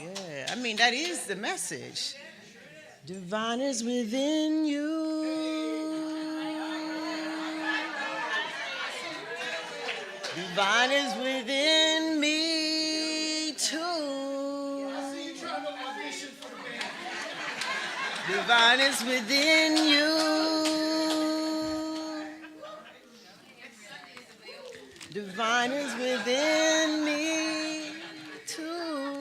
Yeah, I mean, that is the message. Divine is within you. Divine is within me too. Divine is within you. Divine is within me too.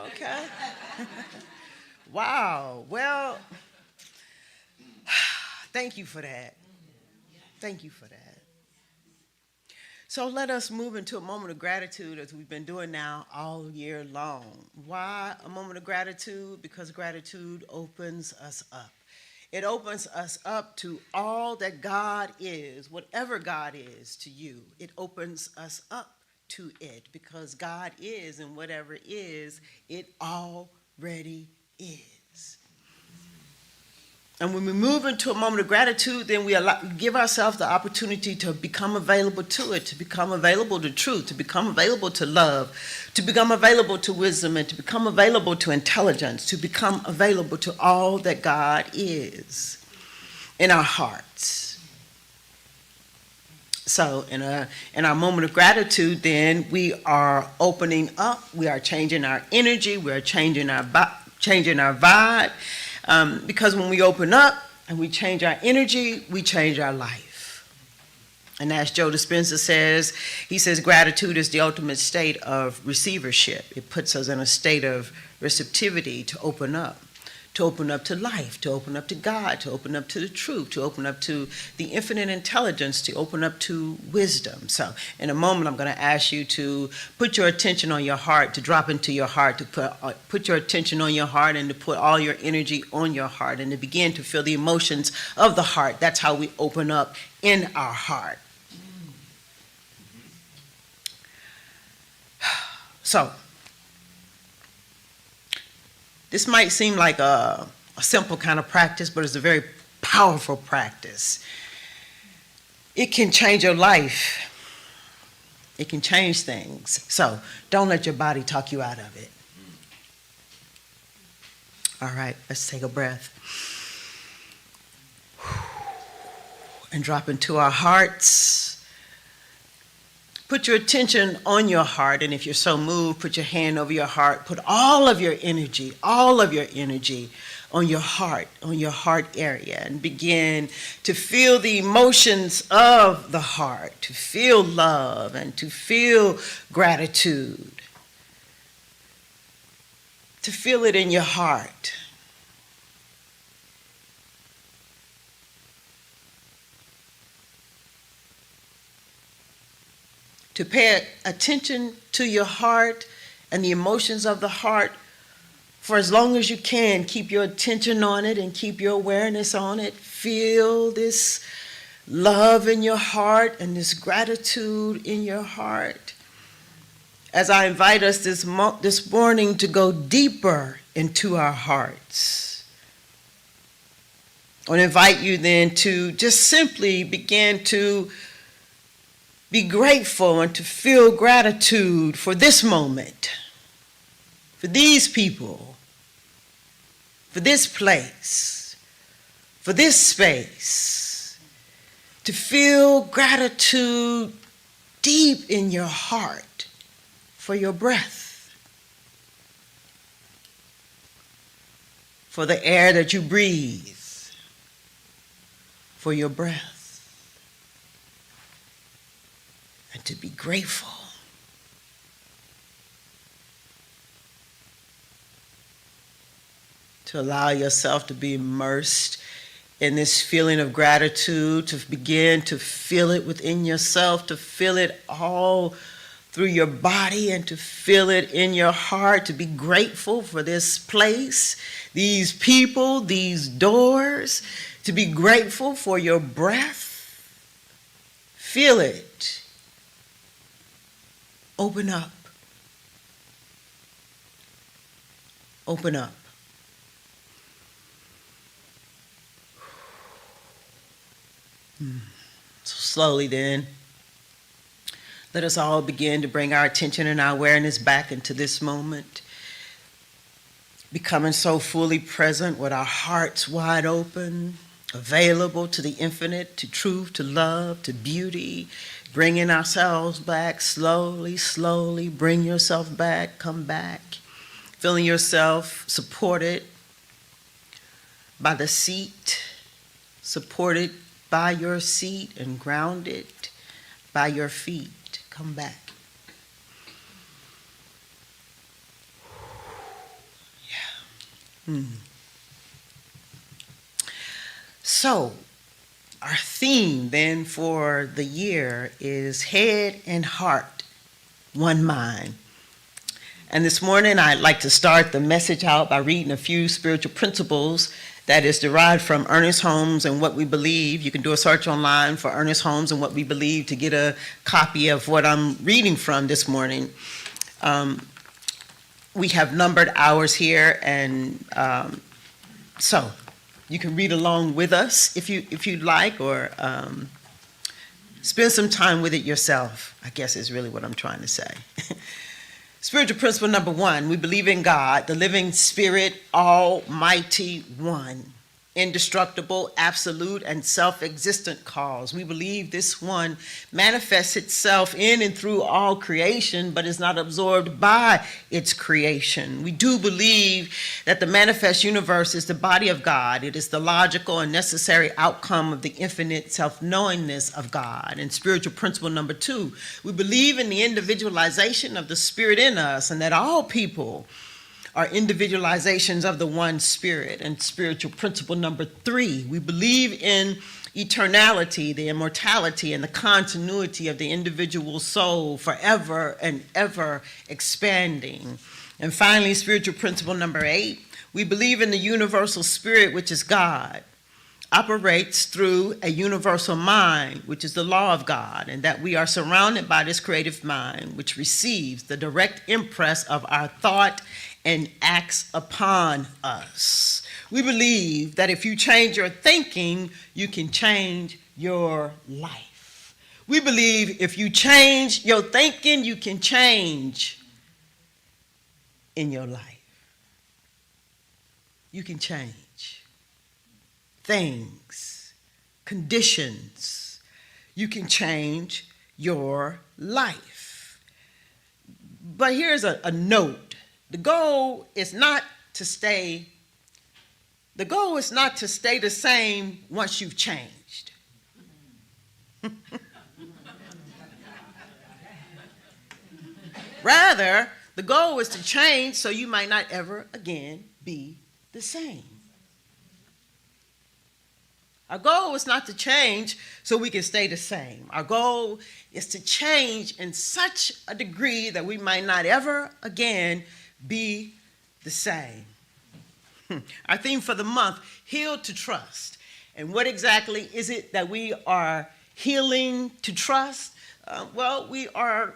Okay. Wow. Well, thank you for that. Thank you for that. So let us move into a moment of gratitude as we've been doing now all year long. Why a moment of gratitude? Because gratitude opens us up. It opens us up to all that God is, whatever God is to you. It opens us up to it because God is, and whatever is, it already is. And when we move into a moment of gratitude, then we give ourselves the opportunity to become available to it, to become available to truth, to become available to love, to become available to wisdom, and to become available to intelligence, to become available to all that God is in our hearts. So in our moment of gratitude, then we are opening up, we are changing our energy, we are changing our vibe. Because when we open up and we change our energy, we change our life. And as Joe Dispenza says, he says gratitude is the ultimate state of receivership. It puts us in a state of receptivity to open up to life, to open up to God, to open up to the truth, to open up to the infinite intelligence, to open up to wisdom. So in a moment, I'm going to ask you to put your attention on your heart, to drop into your heart, to put your attention on your heart and to put all your energy on your heart and to begin to feel the emotions of the heart. That's how we open up in our heart. So, this might seem like a simple kind of practice, but it's a very powerful practice. It can change your life. It can change things. So don't let your body talk you out of it. All right, let's take a breath. And drop into our hearts. Put your attention on your heart, and if you're so moved, put your hand over your heart. Put all of your energy on your heart area, and begin to feel the emotions of the heart, to feel love and to feel gratitude, to feel it in your heart. To pay attention to your heart and the emotions of the heart for as long as you can. Keep your attention on it and keep your awareness on it. Feel this love in your heart and this gratitude in your heart. As I invite us this morning to go deeper into our hearts. I want to invite you then to just simply begin to be grateful and to feel gratitude for this moment, for these people, for this place, for this space. To feel gratitude deep in your heart for your breath, for the air that you breathe, for your breath. And to be grateful. To allow yourself to be immersed in this feeling of gratitude, to begin to feel it within yourself, to feel it all through your body and to feel it in your heart, to be grateful for this place, these people, these doors, to be grateful for your breath. Feel it. Open up. Open up. So slowly then, Let us all begin to bring our attention and our awareness back into this moment, becoming so fully present with our hearts wide open, available to the infinite, to truth, to love, to beauty, bringing ourselves back slowly, slowly. Bring yourself back, come back, feeling yourself supported by the seat, supported by your seat, and grounded by your feet. Come back. Yeah. So, our theme then for the year is head and heart, one mind. And this morning I'd like to start the message out by reading a few spiritual principles that is derived from Ernest Holmes and What We Believe. You can do a search online for Ernest Holmes and What We Believe to get a copy of what I'm reading from this morning. We have numbered hours here, and so you can read along with us if you'd like, or spend some time with it yourself, I guess is really what I'm trying to say. Spiritual principle number 1, we believe in God, the living spirit, almighty one, indestructible, absolute, and self-existent cause. We believe this one manifests itself in and through all creation, but is not absorbed by its creation. We do believe that the manifest universe is the body of God. It is the logical and necessary outcome of the infinite self-knowingness of God. And spiritual principle number 2, we believe in the individualization of the spirit in us, and that all people are individualizations of the one spirit. And spiritual principle number 3, we believe in eternality, the immortality, and the continuity of the individual soul forever and ever expanding. And finally, spiritual principle number 8, we believe in the universal spirit, which is God, operates through a universal mind, which is the law of God, and that we are surrounded by this creative mind, which receives the direct impress of our thought and acts upon us. We believe that if you change your thinking, you can change your life. We believe if you change your thinking, you can change in your life. You can change things, conditions. You can change your life. But here's a note. The goal is not to stay the same once you've changed. Rather, the goal is to change so you might not ever again be the same. Our goal is not to change so we can stay the same. Our goal is to change in such a degree that we might not ever again be the same. Our theme for the month, heal to trust. And what exactly is it that we are healing to trust? Well, we are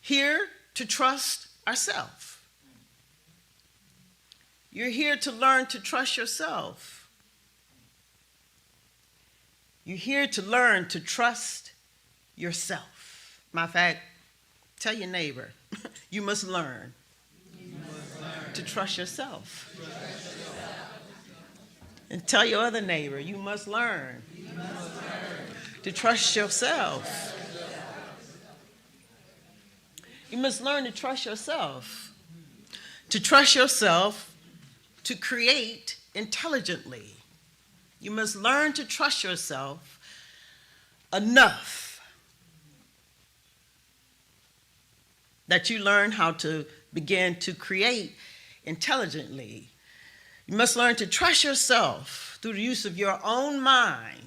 here to trust ourselves. You're here to learn to trust yourself. You're here to learn to trust yourself. Matter of fact, tell your neighbor, you must learn to trust yourself. And tell your other neighbor, you must learn to trust yourself. You must learn to trust yourself. To trust yourself, to create intelligently. You must learn to trust yourself enough that you learn how to begin to create intelligently. You must learn to trust yourself through the use of your own mind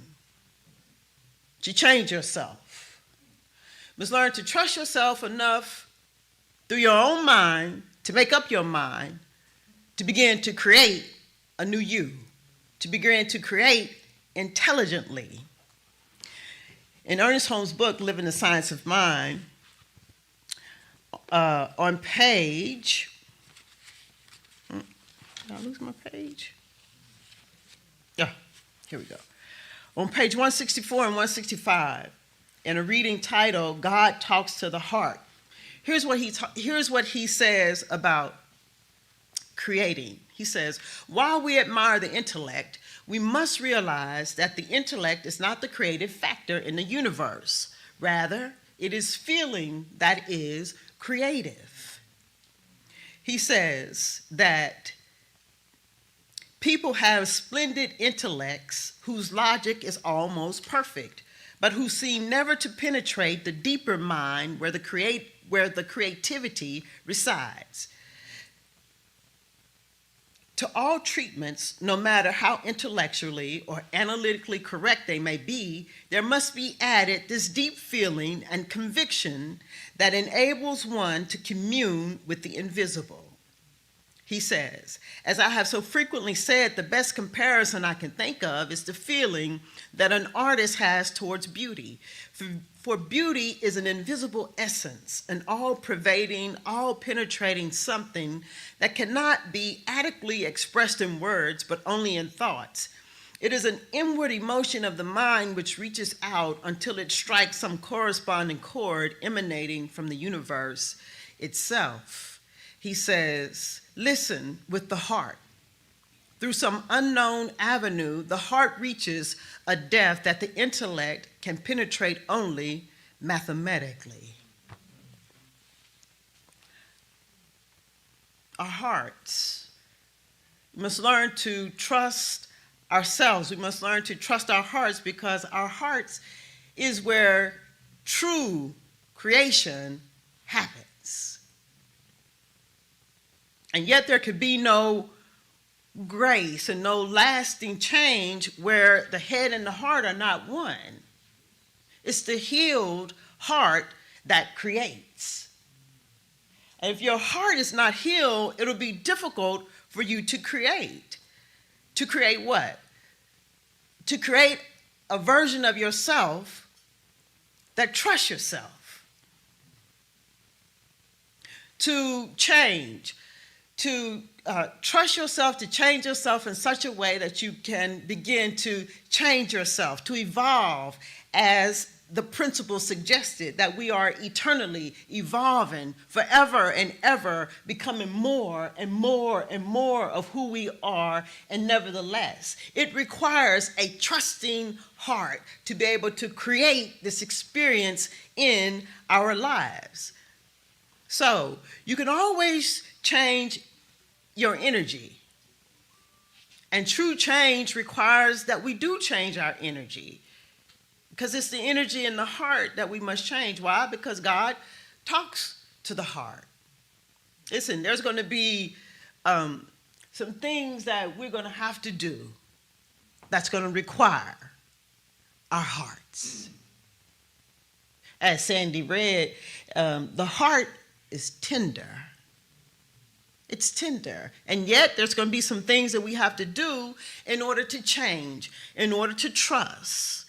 to change yourself. You must learn to trust yourself enough through your own mind to make up your mind to begin to create a new you, to begin to create intelligently. In Ernest Holmes' book, Living the Science of Mind, on page, did I lose my page? Yeah, here we go. On page 164 and 165, in a reading titled, God Talks to the Heart. Here's what he says about creating. He says, while we admire the intellect, we must realize that the intellect is not the creative factor in the universe. Rather, it is feeling that is creative. He says that people have splendid intellects whose logic is almost perfect, but who seem never to penetrate the deeper mind where the creativity resides. To all treatments, no matter how intellectually or analytically correct they may be, there must be added this deep feeling and conviction that enables one to commune with the invisible. He says, as I have so frequently said, the best comparison I can think of is the feeling that an artist has towards beauty. For beauty is an invisible essence, an all-pervading, all-penetrating something that cannot be adequately expressed in words, but only in thoughts. It is an inward emotion of the mind which reaches out until it strikes some corresponding chord emanating from the universe itself. He says, listen with the heart. Through some unknown avenue, the heart reaches a depth that the intellect can penetrate only mathematically. Our hearts. We must learn to trust ourselves. We must learn to trust our hearts, because our hearts is where true creation happens. And yet there could be no grace and no lasting change where the head and the heart are not one. It's the healed heart that creates. And if your heart is not healed, it'll be difficult for you to create. To create what? To create a version of yourself that trusts yourself. To change. To trust yourself, to change yourself in such a way that you can begin to change yourself, to evolve as the principle suggested, that we are eternally evolving, forever and ever becoming more and more and more of who we are. And nevertheless, it requires a trusting heart to be able to create this experience in our lives. So you can always change your energy. And true change requires that we do change our energy, because it's the energy in the heart that we must change. Why? Because God talks to the heart. Listen, there's going to be some things that we're going to have to do that's going to require our hearts. As Sandy read, the heart is tender. It's tender. And yet there's going to be some things that we have to do in order to change, in order to trust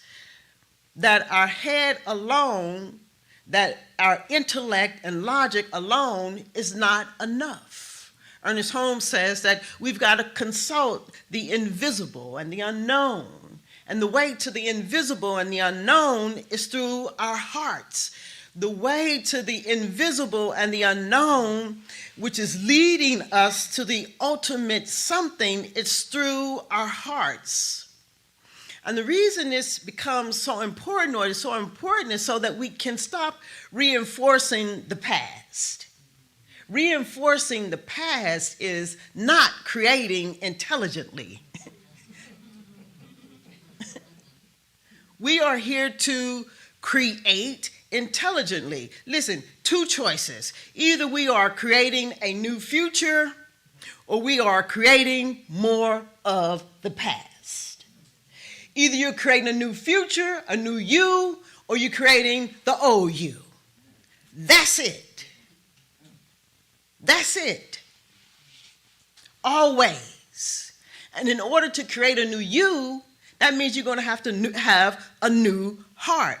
that our head alone, that our intellect and logic alone is not enough. Ernest Holmes says that we've got to consult the invisible and the unknown. And the way to the invisible and the unknown is through our hearts. The way to the invisible and the unknown, which is leading us to the ultimate something, is through our hearts. And the reason this becomes so important, or is so important, is so that we can stop reinforcing the past. Reinforcing the past is not creating intelligently. We are here to create intelligently. Listen, two choices. Either we are creating a new future, or we are creating more of the past. Either you're creating a new future, a new you, or you're creating the old you. That's it. That's it. Always. And in order to create a new you, that means you're going to have a new heart.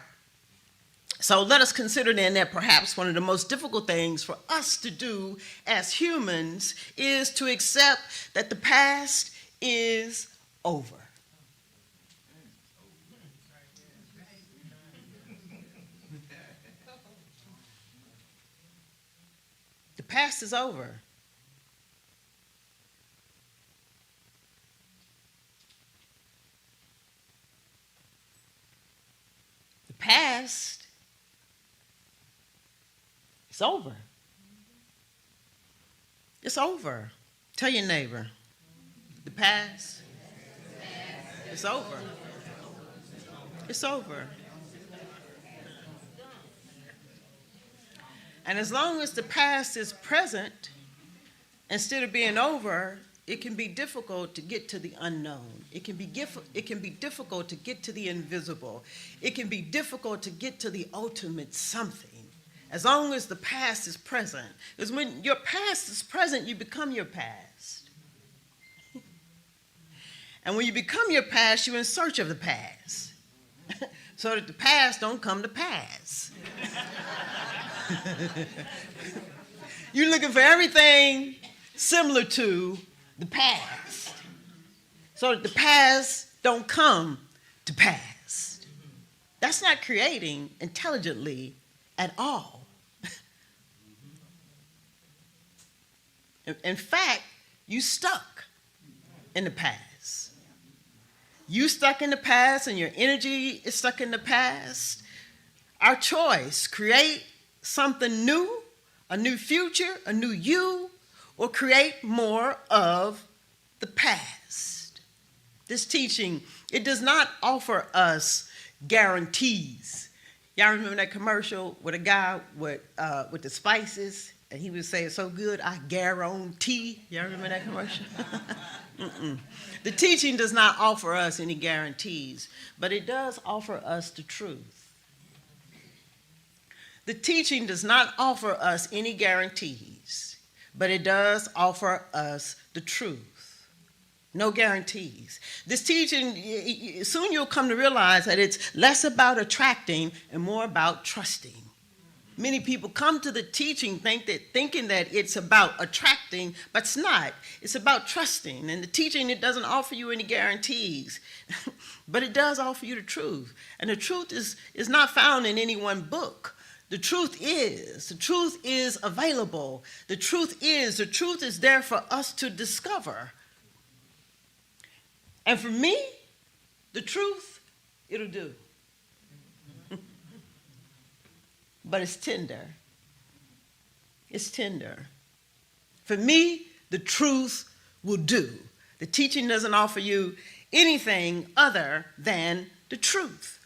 So let us consider then that perhaps one of the most difficult things for us to do as humans is to accept that the past is over. The past is over. The past is over. It's over. Tell your neighbor, the past is over. It's over. And as long as the past is present, instead of being over, it can be difficult to get to the unknown. It can be difficult to get to the invisible. It can be difficult to get to the ultimate something. As long as the past is present. Because when your past is present, you become your past. And when you become your past, you're in search of the past. So that the past don't come to pass. You're looking for everything similar to the past, so that the past don't come to pass. That's not creating intelligently at all. In fact, you stuck in the past. You stuck in the past and your energy is stuck in the past. Our choice, create something new, a new future, a new you, or create more of the past. This teaching, it does not offer us guarantees. Y'all remember that commercial with a guy with the spices, and he would say, "It's so good, I guarantee." Y'all remember that commercial? The teaching does not offer us any guarantees, but it does offer us the truth. The teaching does not offer us any guarantees, but it does offer us the truth. No guarantees. This teaching, soon you'll come to realize that it's less about attracting and more about trusting. Many people come to the teaching thinking that it's about attracting, but it's not. It's about trusting. And the teaching, it doesn't offer you any guarantees, but it does offer you the truth. And the truth is not found in any one book. The truth is available. The truth is there for us to discover. And for me, the truth, it'll do. But it's tender. It's tender. For me, the truth will do. The teaching doesn't offer you anything other than the truth.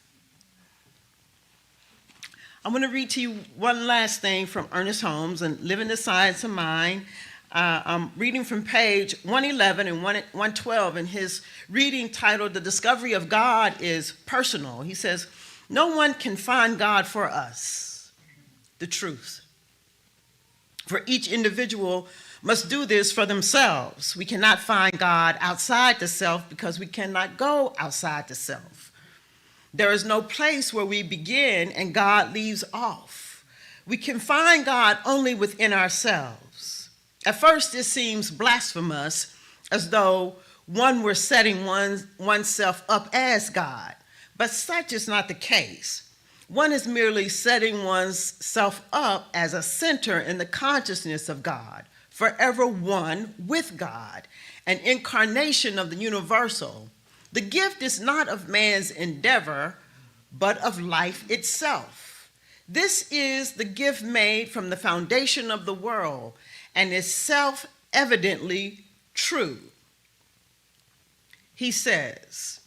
I'm going to read to you one last thing from Ernest Holmes and Living the Science of Mind. I'm reading from page 111 and 112, and his reading titled, "The Discovery of God is Personal." He says, "No one can find God for us, the truth. For each individual must do this for themselves. We cannot find God outside the self because we cannot go outside the self. There is no place where we begin and God leaves off. We can find God only within ourselves. At first, this seems blasphemous, as though one were setting oneself up as God, but such is not the case. One is merely setting one's self up as a center in the consciousness of God, forever one with God, an incarnation of the universal. The gift is not of man's endeavor, but of life itself. This is the gift made from the foundation of the world and is self-evidently true." He says,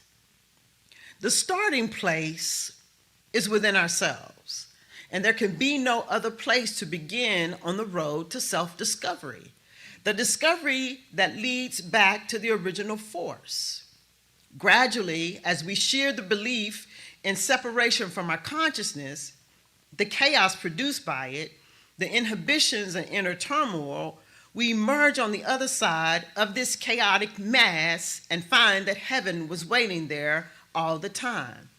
"The starting place is within ourselves, and there can be no other place to begin on the road to self-discovery, the discovery that leads back to the original force. Gradually, as we shear the belief in separation from our consciousness, the chaos produced by it, the inhibitions and inner turmoil, we emerge on the other side of this chaotic mass and find that heaven was waiting there all the time.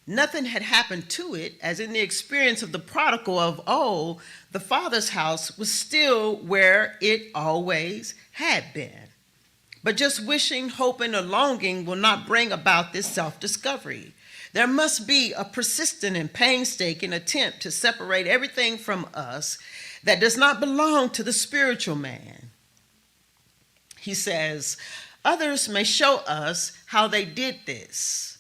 Nothing had happened to it, as in the experience of the prodigal of old, the Father's house was still where it always had been. But just wishing, hoping, or longing will not bring about this self-discovery. There must be a persistent and painstaking attempt to separate everything from us that does not belong to the spiritual man. He says, others may show us how they did this.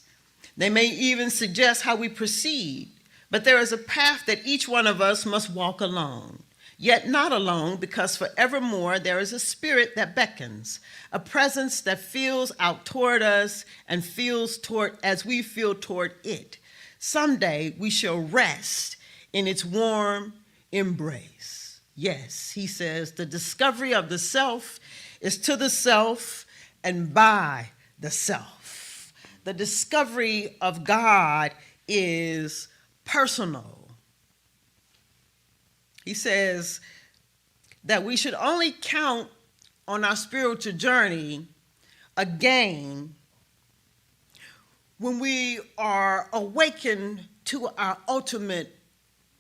They may even suggest how we proceed, but there is a path that each one of us must walk alone. Yet not alone, because forevermore there is a spirit that beckons, a presence that feels out toward us and feels toward as we feel toward it. Someday we shall rest in its warm embrace. Yes, he says, the discovery of the self is to the self and by the self. The discovery of God is personal. He says that we should only count on our spiritual journey again when we are awakened to our ultimate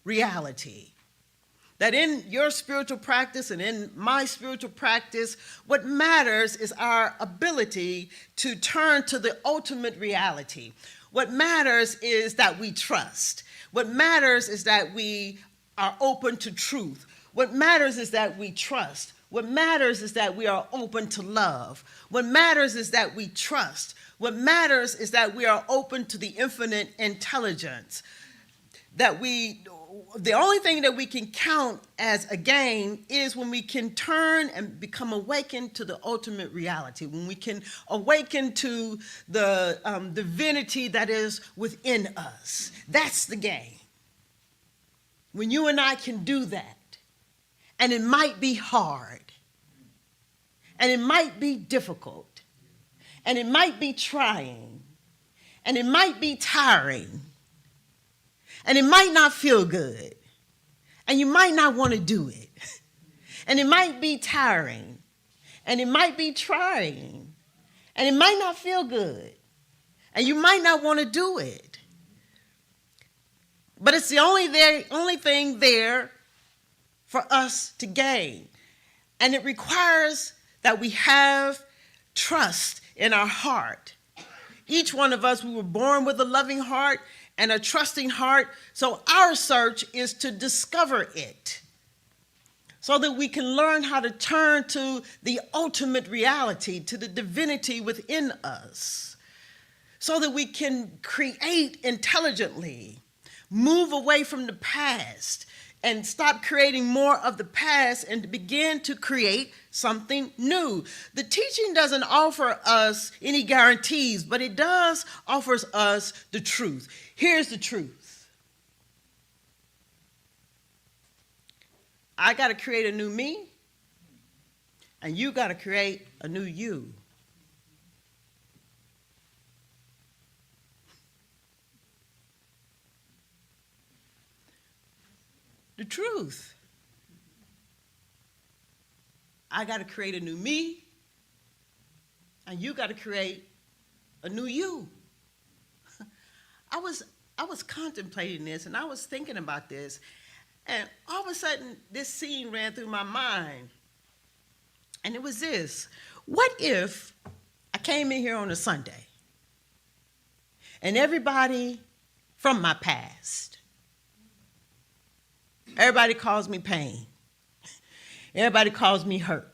reality. That in your spiritual practice and in my spiritual practice, what matters is our ability to turn to the ultimate reality. What matters is that we trust. What matters is that we are open to truth. What matters is that we trust. What matters is that we are open to love. What matters is that we trust. What matters is that we are open to the infinite intelligence. The only thing that we can count as a gain is when we can turn and become awakened to the ultimate reality, when we can awaken to the divinity that is within us. That's the gain. When you and I can do that, and it might be hard, and it might be difficult, and it might be trying, and it might be tiring, and it might not feel good, and you might not want to do it, and it might be tiring, and it might be trying, and it might not feel good, and you might not want to do it. But it's the only thing there for us to gain. And it requires that we have trust in our heart. Each one of us, we were born with a loving heart and a trusting heart. So our search is to discover it so that we can learn how to turn to the ultimate reality, to the divinity within us, so that we can create intelligently, move away from the past, and stop creating more of the past and begin to create something new. The teaching doesn't offer us any guarantees, but it does offer us the truth. Here's the truth. I got to create a new me, and you got to create a new you. The truth. I got to create a new me, and you got to create a new you. I was contemplating this, and I was thinking about this, and all of a sudden, this scene ran through my mind, and it was this. What if I came in here on a Sunday, and everybody from my past, everybody calls me pain. Everybody calls me hurt.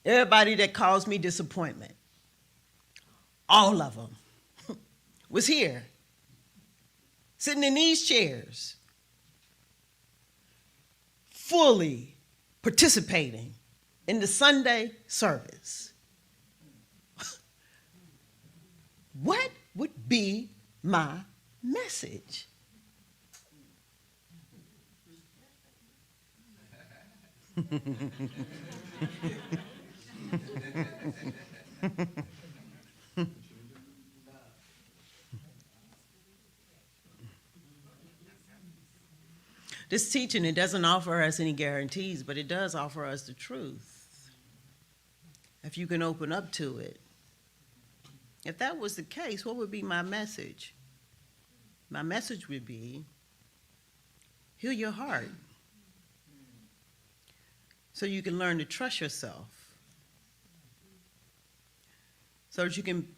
Everybody that calls me disappointment. All of them was here, sitting in these chairs, fully participating in the Sunday service. What would be my message? This teaching, it doesn't offer us any guarantees, but it does offer us the truth. If you can open up to it. If that was the case, what would be my message? My message would be, heal your heart so you can learn to trust yourself, so that you can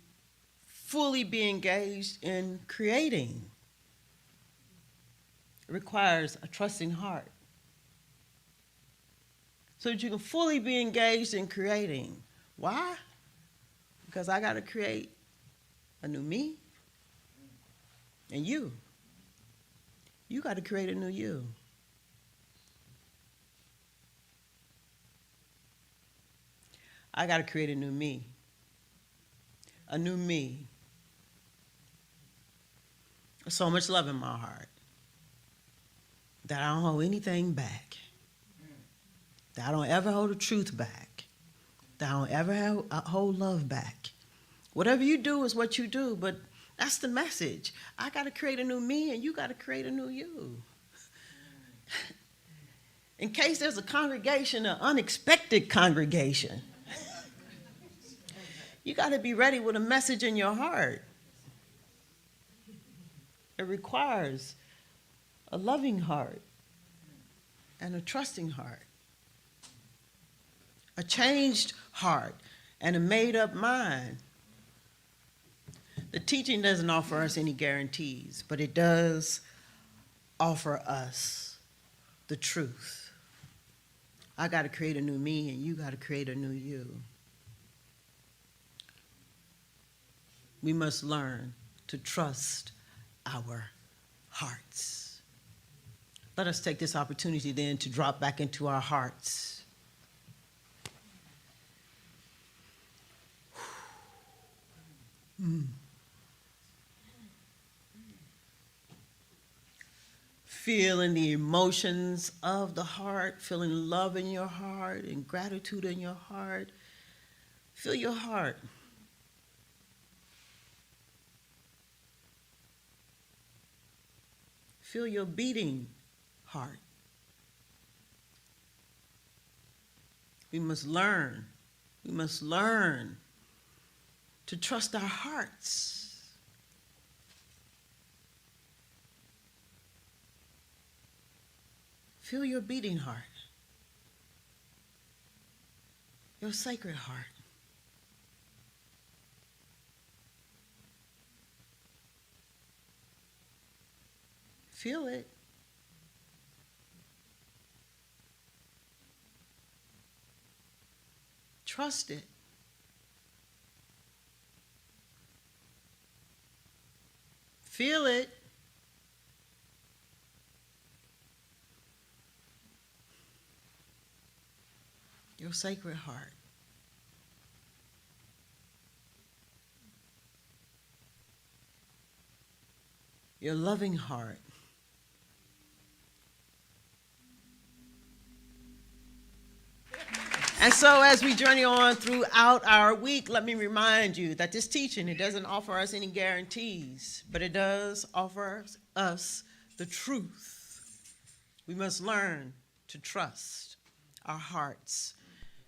fully be engaged in creating. It requires a trusting heart. So that you can fully be engaged in creating. Why? Because I got to create a new me and you. You got to create a new you. I got to create a new me. A new me. So much love in my heart that I don't hold anything back. That I don't ever hold the truth back. That I don't ever hold love back. Whatever you do is what you do, but that's the message. I got to create a new me and you got to create a new you. In case there's a congregation, an unexpected congregation, you got to be ready with a message in your heart. It requires a loving heart and a trusting heart. A changed heart and a made-up mind. The teaching doesn't offer us any guarantees, but it does offer us the truth. I got to create a new me, and you got to create a new you. We must learn to trust our hearts. Let us take this opportunity then to drop back into our hearts. Feeling the emotions of the heart, feeling love in your heart and gratitude in your heart. Feel your heart. Feel your beating heart. We must learn to trust our hearts. Feel your beating heart, your sacred heart. Feel it. Trust it. Feel it. Your sacred heart. Your loving heart. And so as we journey on throughout our week, let me remind you that this teaching, it doesn't offer us any guarantees, but it does offer us the truth. We must learn to trust our hearts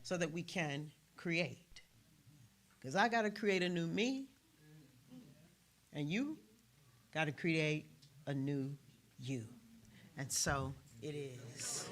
so that we can create. Because I got to create a new me, and you got to create a new you. And so it is.